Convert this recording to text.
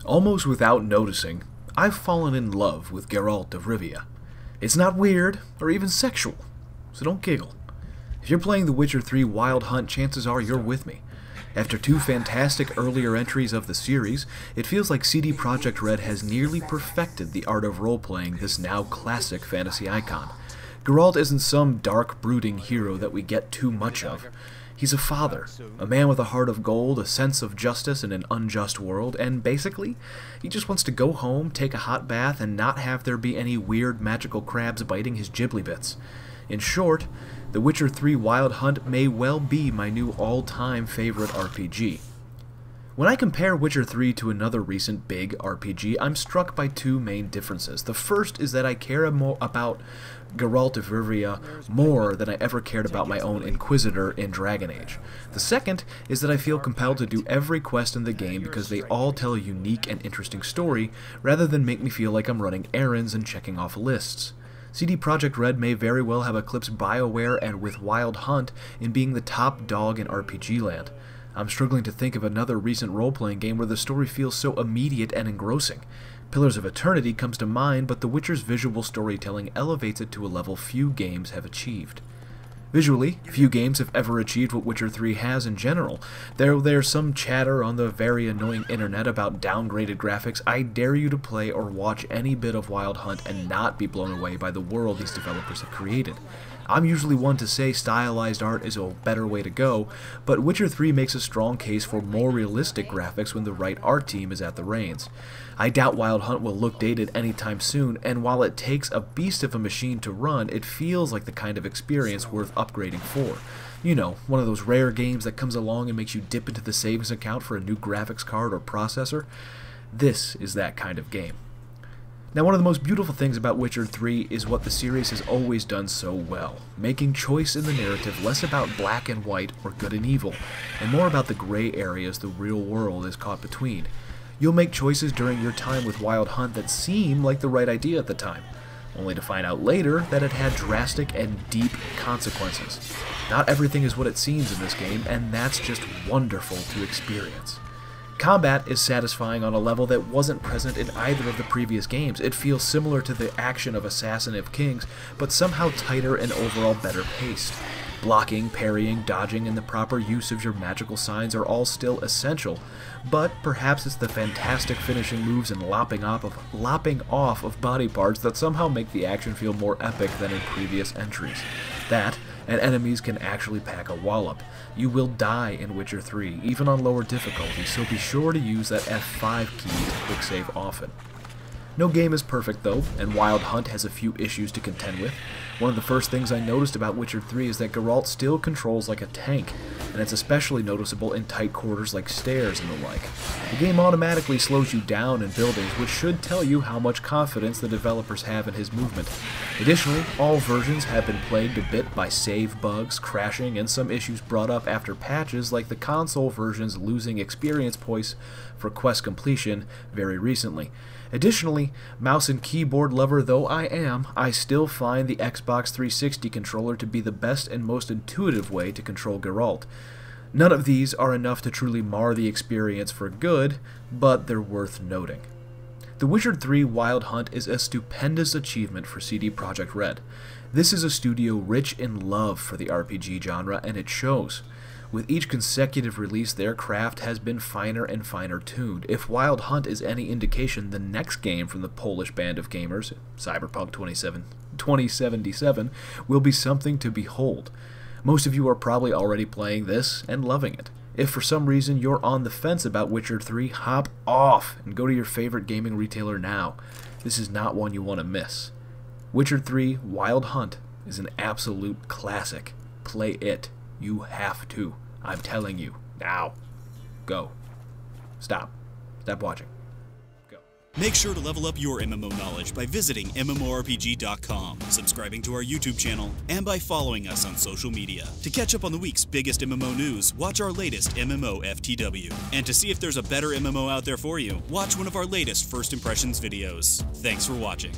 Almost without noticing, I've fallen in love with Geralt of Rivia. It's not weird, or even sexual, so don't giggle. If you're playing The Witcher 3 Wild Hunt, chances are you're with me. After two fantastic earlier entries of the series, it feels like CD Projekt Red has nearly perfected the art of role-playing this now classic fantasy icon. Geralt isn't some dark, brooding hero that we get too much of. He's a father, a man with a heart of gold, a sense of justice in an unjust world, and basically, he just wants to go home, take a hot bath, and not have there be any weird magical crabs biting his jibbly bits. In short, The Witcher 3 Wild Hunt may well be my new all-time favorite RPG. When I compare Witcher 3 to another recent big RPG, I'm struck by two main differences. The first is that I care more about Geralt of Rivia more than I ever cared about my own Inquisitor in Dragon Age. The second is that I feel compelled to do every quest in the game because they all tell a unique and interesting story, rather than make me feel like I'm running errands and checking off lists. CD Projekt Red may very well have eclipsed BioWare and with Wild Hunt in being the top dog in RPG land. I'm struggling to think of another recent role-playing game where the story feels so immediate and engrossing. Pillars of Eternity comes to mind, but The Witcher's visual storytelling elevates it to a level few games have achieved. Visually, few games have ever achieved what Witcher 3 has in general. There's some chatter on the very annoying internet about downgraded graphics. I dare you to play or watch any bit of Wild Hunt and not be blown away by the world these developers have created. I'm usually one to say stylized art is a better way to go, but Witcher 3 makes a strong case for more realistic graphics when the right art team is at the reins. I doubt Wild Hunt will look dated anytime soon, and while it takes a beast of a machine to run, it feels like the kind of experience worth upgrading for. You know, one of those rare games that comes along and makes you dip into the savings account for a new graphics card or processor. This is that kind of game. Now, one of the most beautiful things about Witcher 3 is what the series has always done so well, making choice in the narrative less about black and white or good and evil, and more about the gray areas the real world is caught between. You'll make choices during your time with Wild Hunt that seem like the right idea at the time, only to find out later that it had drastic and deep consequences. Not everything is what it seems in this game, and that's just wonderful to experience. Combat is satisfying on a level that wasn't present in either of the previous games. It feels similar to the action of Assassin of Kings, but somehow tighter and overall better paced. Blocking, parrying, dodging, and the proper use of your magical signs are all still essential, but perhaps it's the fantastic finishing moves and lopping off of body parts that somehow make the action feel more epic than in previous entries. That, and enemies can actually pack a wallop. You will die in Witcher 3, even on lower difficulty, so be sure to use that F5 key to quick save often. No game is perfect though, and Wild Hunt has a few issues to contend with. One of the first things I noticed about Witcher 3 is that Geralt still controls like a tank, and it's especially noticeable in tight quarters like stairs and the like. The game automatically slows you down in buildings, which should tell you how much confidence the developers have in his movement. Additionally, all versions have been plagued a bit by save bugs, crashing, and some issues brought up after patches like the console versions losing experience points for quest completion very recently. Additionally, mouse and keyboard lover though I am, I still find the Xbox 360 controller to be the best and most intuitive way to control Geralt. None of these are enough to truly mar the experience for good, but they're worth noting. The Witcher 3 Wild Hunt is a stupendous achievement for CD Projekt Red. This is a studio rich in love for the RPG genre, and it shows. With each consecutive release, their craft has been finer and finer tuned. If Wild Hunt is any indication, the next game from the Polish band of gamers, Cyberpunk 2077, will be something to behold. Most of you are probably already playing this and loving it. If for some reason you're on the fence about Witcher 3, hop off and go to your favorite gaming retailer now. This is not one you want to miss. Witcher 3 Wild Hunt is an absolute classic. Play it. You have to. I'm telling you. Now. Go. Stop. Stop watching. Go. Make sure to level up your MMO knowledge by visiting MMORPG.com, subscribing to our YouTube channel, and by following us on social media. To catch up on the week's biggest MMO news, watch our latest MMO FTW. And to see if there's a better MMO out there for you, watch one of our latest First Impressions videos. Thanks for watching.